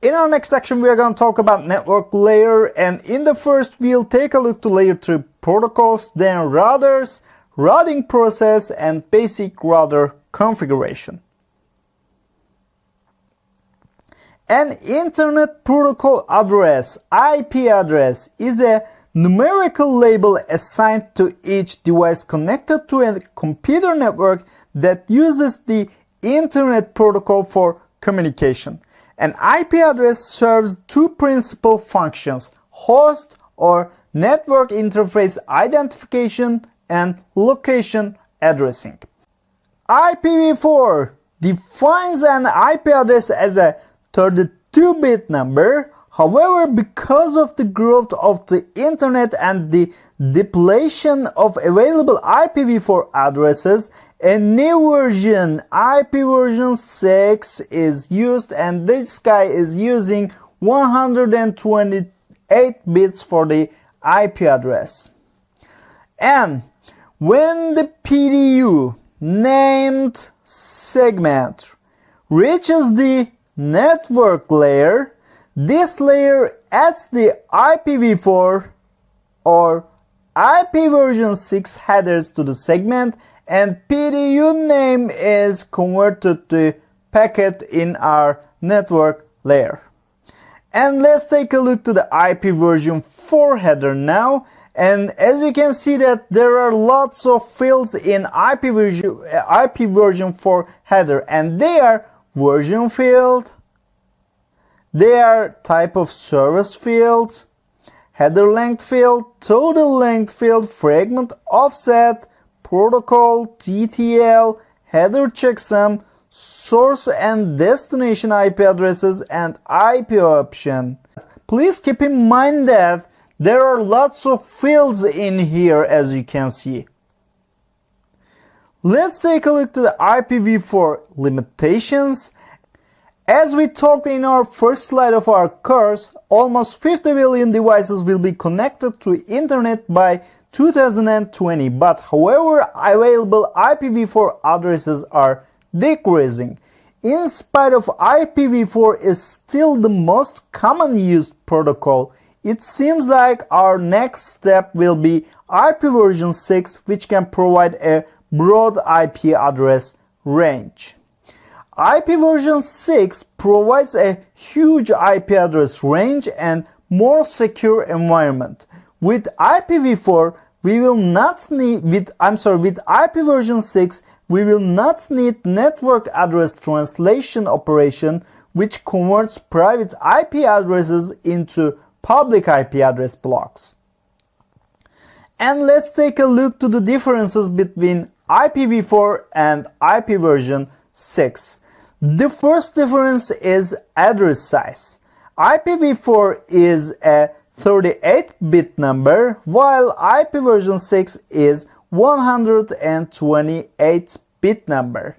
In our next section, we are going to talk about network layer, and in the first, we'll take a look to layer 3 protocols, then routers, routing process, and basic router configuration. An Internet Protocol address, IP address, is a numerical label assigned to each device connected to a computer network that uses the Internet Protocol for communication. An IP address serves two principal functions: host or network interface identification and location addressing. IPv4 defines an IP address as a 32-bit number. However, because of the growth of the internet and the depletion of available IPv4 addresses, a new version, IP version 6, is used, and this guy is using 128 bits for the IP address. And when the PDU named segment reaches the network layer, this layer adds the IPv4 or IP version 6 headers to the segment, and PDU name is converted to packet in our network layer. And let's take a look to the IP version 4 header now. And as you can see that there are lots of fields in IP version 4 header, and they are version field, they are type of service field, header length field, total length field, fragment offset, protocol, TTL, header checksum, source and destination IP addresses, and IP option. Please keep in mind that there are lots of fields in here, as you can see. Let's take a look to the IPv4 limitations. As we talked in our first slide of our course, almost 50 billion devices will be connected to internet by 2020, but however, available IPv4 addresses are decreasing. In spite of IPv4 is still the most common used protocol, it seems like our next step will be IP version 6, which can provide a broad IP address range. IP version 6 provides a huge IP address range and more secure environment. With IPv4, we will not need with IP version 6, we will not need network address translation operation, which converts private IP addresses into public IP address blocks. And let's take a look to the differences between IPv4 and IP version 6. The first difference is address size. IPv4 is a 38-bit number, while IP version 6 is 128-bit number.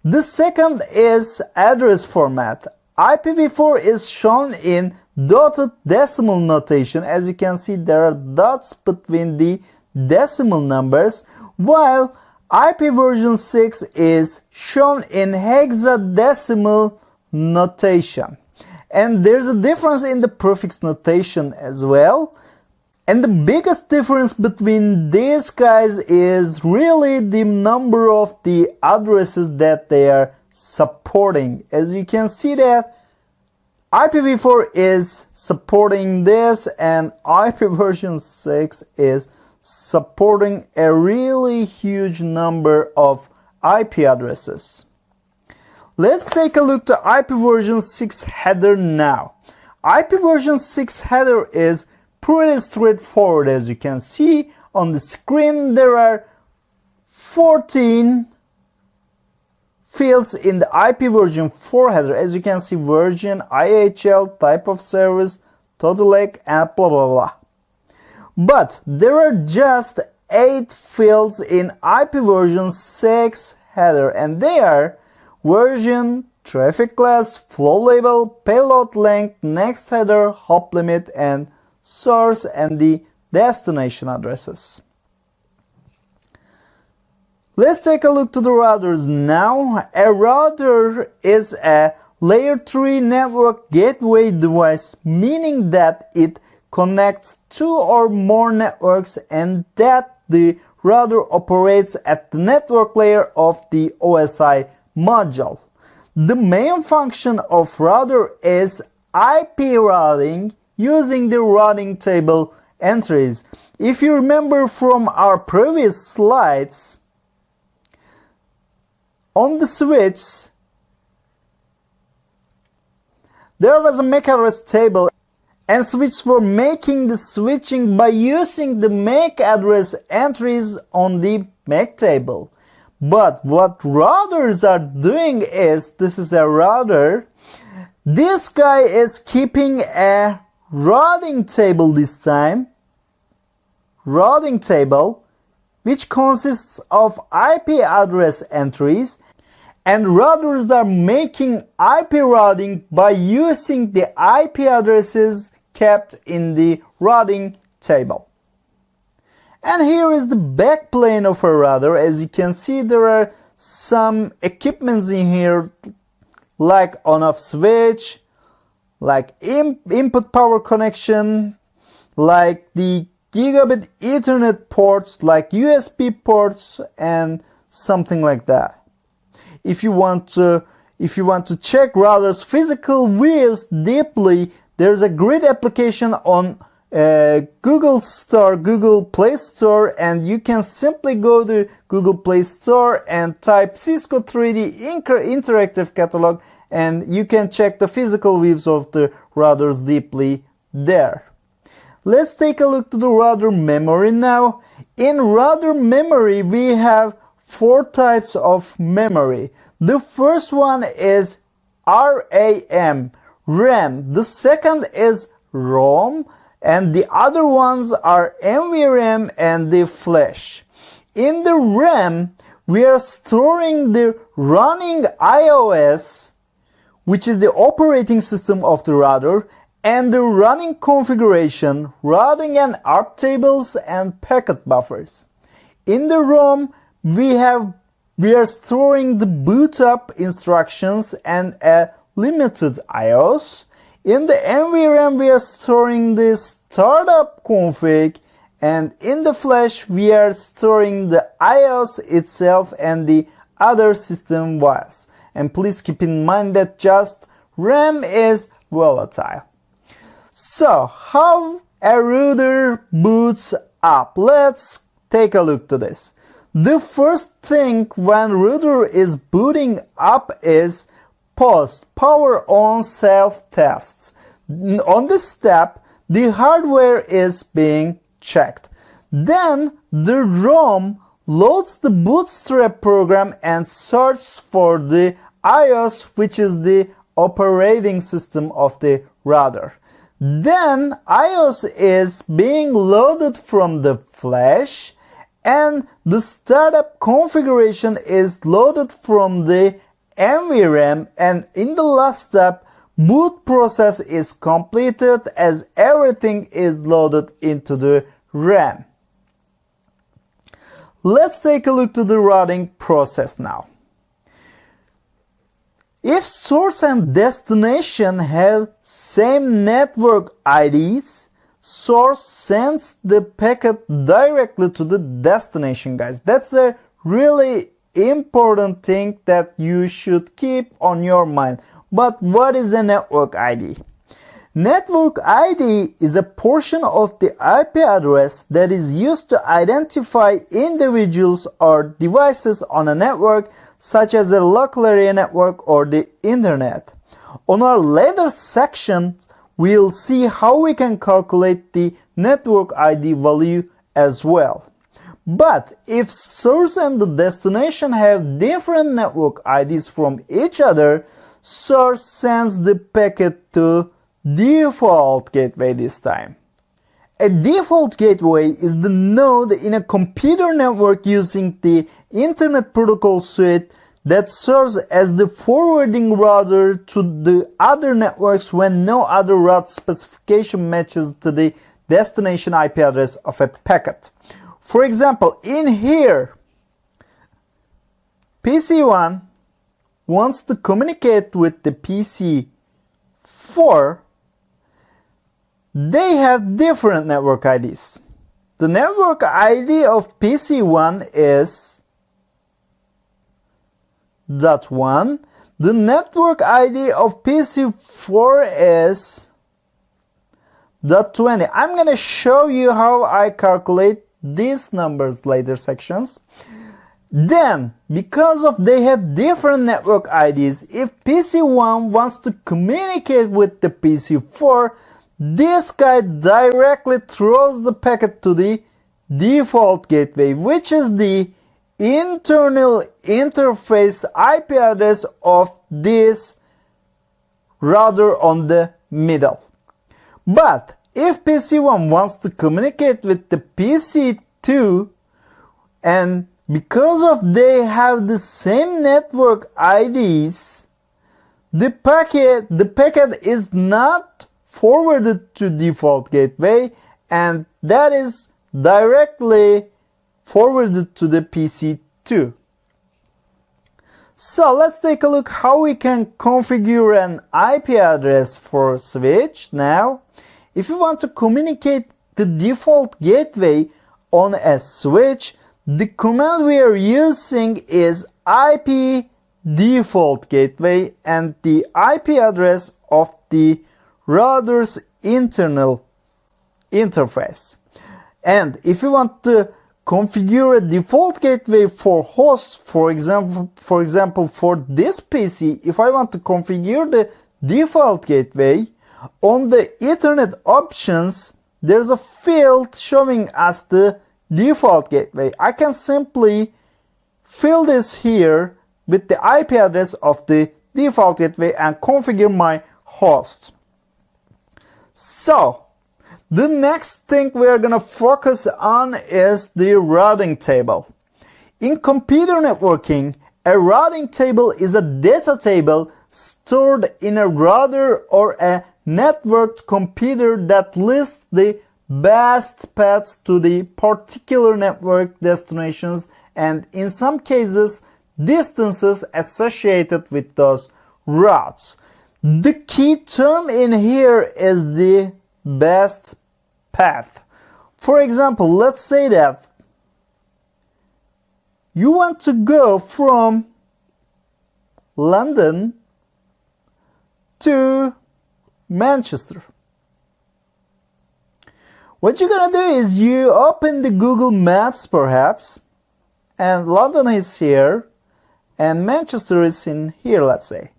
The second is address format. IPv4 is shown in dotted decimal notation. As you can see, there are dots between the decimal numbers, while IP version 6 is shown in hexadecimal notation. And there's a difference in the prefix notation as well. And the biggest difference between these guys is really the number of the addresses that they are supporting. As you can see that IPv4 is supporting this, and IP version 6 is supporting a really huge number of IP addresses. Let's take a look to IP version 6 header now. IP version 6 header is pretty straightforward. As you can see on the screen, there are 14 fields in the IP version 4 header. As you can see, version, IHL, type of service, total length, and blah blah blah. But there are just 8 fields in IP version 6 header, and they are version, traffic class, flow label, payload length, next header, hop limit, and source and the destination addresses. Let's take a look to the routers now. A router is a Layer 3 network gateway device, meaning that it connects two or more networks and that the router operates at the network layer of the OSI module. The main function of router is IP routing using the routing table entries. If you remember from our previous slides, on the switch there was a MAC address table, and switches were making the switching by using the MAC address entries on the MAC table. But what routers are doing is, this is a router, this guy is keeping a routing table this time, routing table, which consists of IP address entries, and routers are making IP routing by using the IP addresses kept in the routing table. And here is the back plane of a router. As you can see, there are some equipments in here, like on-off switch, like input power connection, like the gigabit Ethernet ports, like USB ports, and something like that. If you want to check routers' physical views deeply, there's a great application on Google Store, Google Play Store, and you can simply go to Google Play Store and type Cisco 3D Interactive Catalog, and you can check the physical views of the routers deeply there. Let's take a look to the router memory now. In router memory, we have four types of memory. The first one is RAM, RAM. The second is ROM, and the other ones are NVRAM and the flash. In the RAM, we are storing the running IOS, which is the operating system of the router, and the running configuration, routing and ARP tables, and packet buffers. In the ROM, we are storing the boot up instructions and a limited IOS. In the NVRAM, we are storing the startup config, and in the flash, we are storing the IOS itself and the other system files. And please keep in mind that just RAM is volatile. So, how a router boots up? Let's take a look to this. The first thing when router is booting up is power on self tests. On this step, the hardware is being checked. Then the ROM loads the bootstrap program and searches for the IOS, which is the operating system of the router. Then IOS is being loaded from the flash, and the startup configuration is loaded from the NVRAM, and in the last step, boot process is completed as everything is loaded into the RAM. Let's take a look to the routing process now. If source and destination have same network IDs, source sends the packet directly to the destination, guys. That's a really important thing that you should keep on your mind. But what is a network ID? Network ID is a portion of the IP address that is used to identify individuals or devices on a network, such as a local area network or the internet. On our later sections, we'll see how we can calculate the network ID value as well. But if source and the destination have different network IDs from each other, source sends the packet to default gateway this time. A default gateway is the node in a computer network using the Internet Protocol suite that serves as the forwarding router to the other networks when no other route specification matches to the destination IP address of a packet. For example, in here, PC1 wants to communicate with the PC4, they have different network IDs. The network ID of PC1 is .1. The network ID of PC4 is .20. I'm going to show you how I calculate these numbers later sections. Then, because of they have different network IDs, if PC1 wants to communicate with the PC4, this guy directly throws the packet to the default gateway, which is the internal interface IP address of this router on the middle. But if PC1 wants to communicate with the PC2, and because of they have the same network IDs, the packet is not forwarded to default gateway, and that is directly forwarded to the PC2. So let's take a look how we can configure an IP address for switch. Now, if you want to communicate the default gateway on a switch, the command we are using is IP default gateway and the IP address of the router's internal interface. And if you want to configure a default gateway for hosts, for example for this PC, if I want to configure the default gateway, on the Ethernet options, there's a field showing us the default gateway. I can simply fill this here with the IP address of the default gateway and configure my host. So, the next thing we're gonna focus on is the routing table. In computer networking, a routing table is a data table stored in a router or a networked computer that lists the best paths to the particular network destinations and, in some cases, distances associated with those routes. The key term in here is the best path. For example, let's say that you want to go from London to Manchester. What you're gonna do is you open the Google Maps perhaps, and London is here and Manchester is in here, let's say.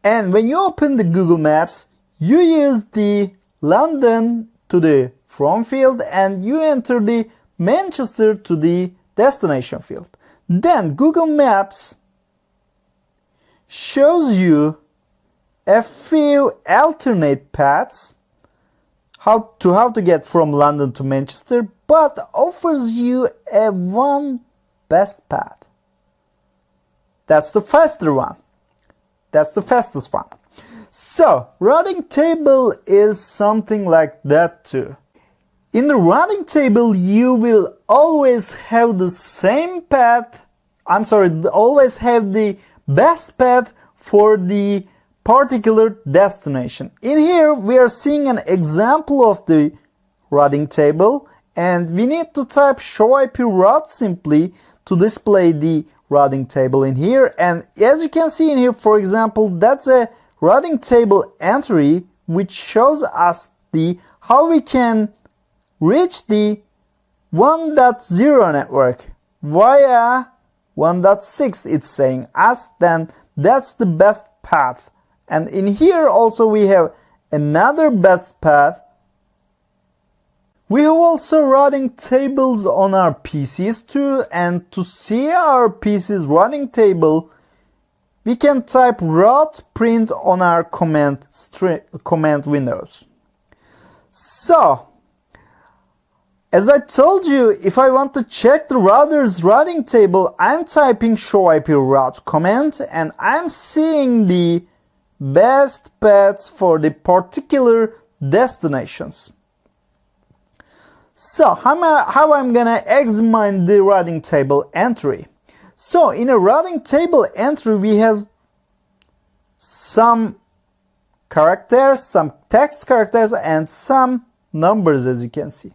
And when you open the Google Maps, you use the London to the from field and you enter the Manchester to the destination field. Then Google Maps shows you a few alternate paths how to get from London to Manchester, but offers you a one best path. That's the faster one. That's the fastest one. So, routing table is something like that too. In the routing table, you will always have the same path, always have the best path for the particular destination. In here, we are seeing an example of the routing table, and we need to type show IP route simply to display the routing table in here. And as you can see in here, for example, that's a routing table entry which shows us the how we can reach the 1.0 network via 1.6. It's saying us, then that's the best path. And in here also we have another best path. We have also routing tables on our PCs too, and to see our PC's routing table, we can type route print on our command windows. So, as I told you, if I want to check the router's routing table, I'm typing show IP route command and I'm seeing the best paths for the particular destinations. So, how I'm gonna examine the routing table entry? So, in a routing table entry, we have some characters, some text characters, and some numbers, as you can see.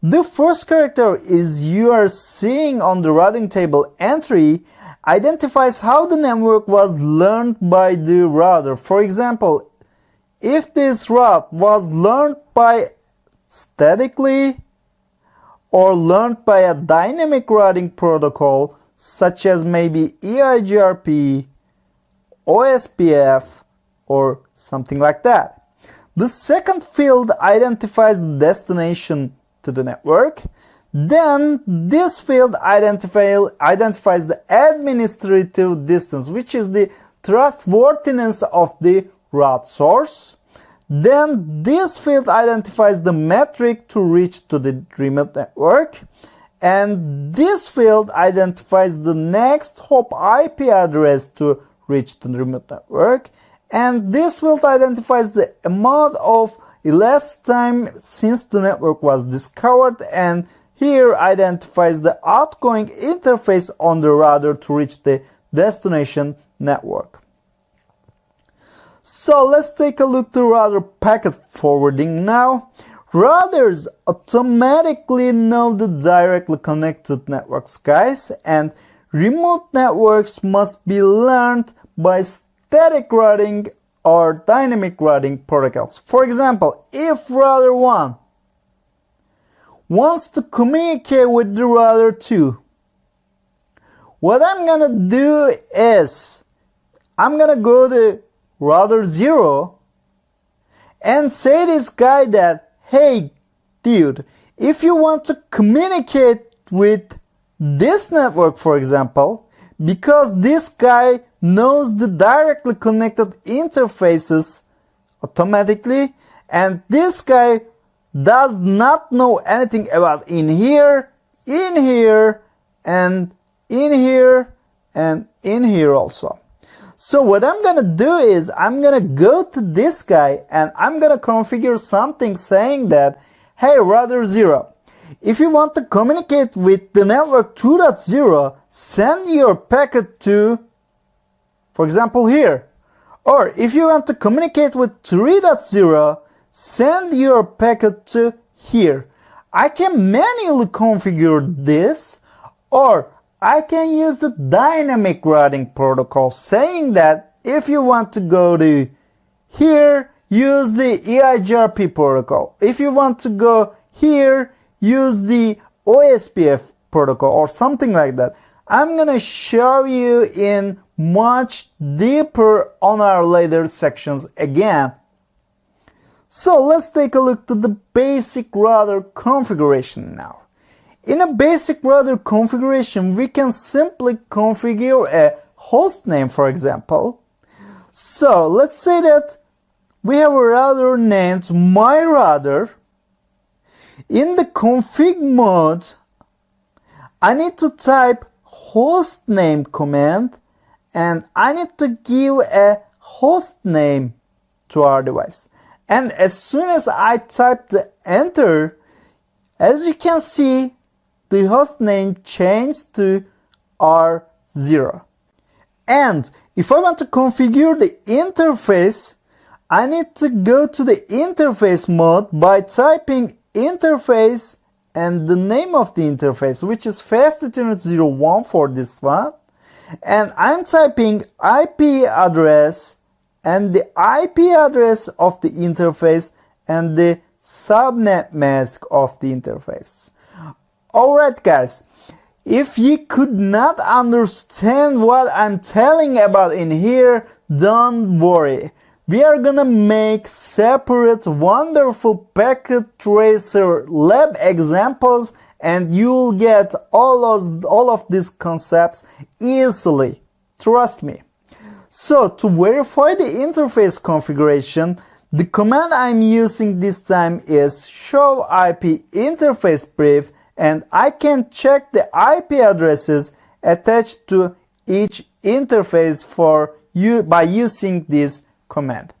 The first character is you are seeing on the routing table entry identifies how the network was learned by the router. For example, if this route was learned by statically or learned by a dynamic routing protocol such as maybe EIGRP, OSPF, or something like that. The second field identifies the destination to the network. Then this field identifies the administrative distance, which is the trustworthiness of the route source. Then this field identifies the metric to reach to the remote network. And this field identifies the next hop IP address to reach to the remote network. And this field identifies the amount of elapsed time since the network was discovered, and here identifies the outgoing interface on the router to reach the destination network. So let's take a look to router packet forwarding now. Routers automatically know the directly connected networks, guys, and remote networks must be learned by static routing or dynamic routing protocols. For example, if router 1 wants to communicate with the router 2, what I'm gonna do is I'm gonna go to router 0 and say this guy that, hey dude, if you want to communicate with this network, for example, because this guy knows the directly connected interfaces automatically, and this guy does not know anything about in here, and in here also. So what I'm gonna do is I'm gonna go to this guy and I'm gonna configure something saying that, hey router 0, if you want to communicate with the network 2.0, send your packet to, for example, here. Or if you want to communicate with 3.0, send your packet to here. I can manually configure this, or I can use the dynamic routing protocol saying that if you want to go to here, use the EIGRP protocol. If you want to go here, use the OSPF protocol or something like that. I'm gonna show you in much deeper on our later sections again. So let's take a look to the basic router configuration now. In a basic router configuration, we can simply configure a host name, for example. So let's say that we have a router named my router. In the config mode, I need to type host name command, and I need to give a host name to our device. And as soon as I type the enter, as you can see, the host name changed to R0. And if I want to configure the interface, I need to go to the interface mode by typing interface and the name of the interface, which is Fast Ethernet 01 for this one. And I'm typing IP address and the IP address of the interface and the subnet mask of the interface. Alright guys, if you could not understand what I'm telling about in here, don't worry. We are gonna make separate wonderful packet tracer lab examples, and you'll get all of these concepts easily. Trust me. So to verify the interface configuration, the command I'm using this time is show IP interface brief, and I can check the IP addresses attached to each interface for you by using this command.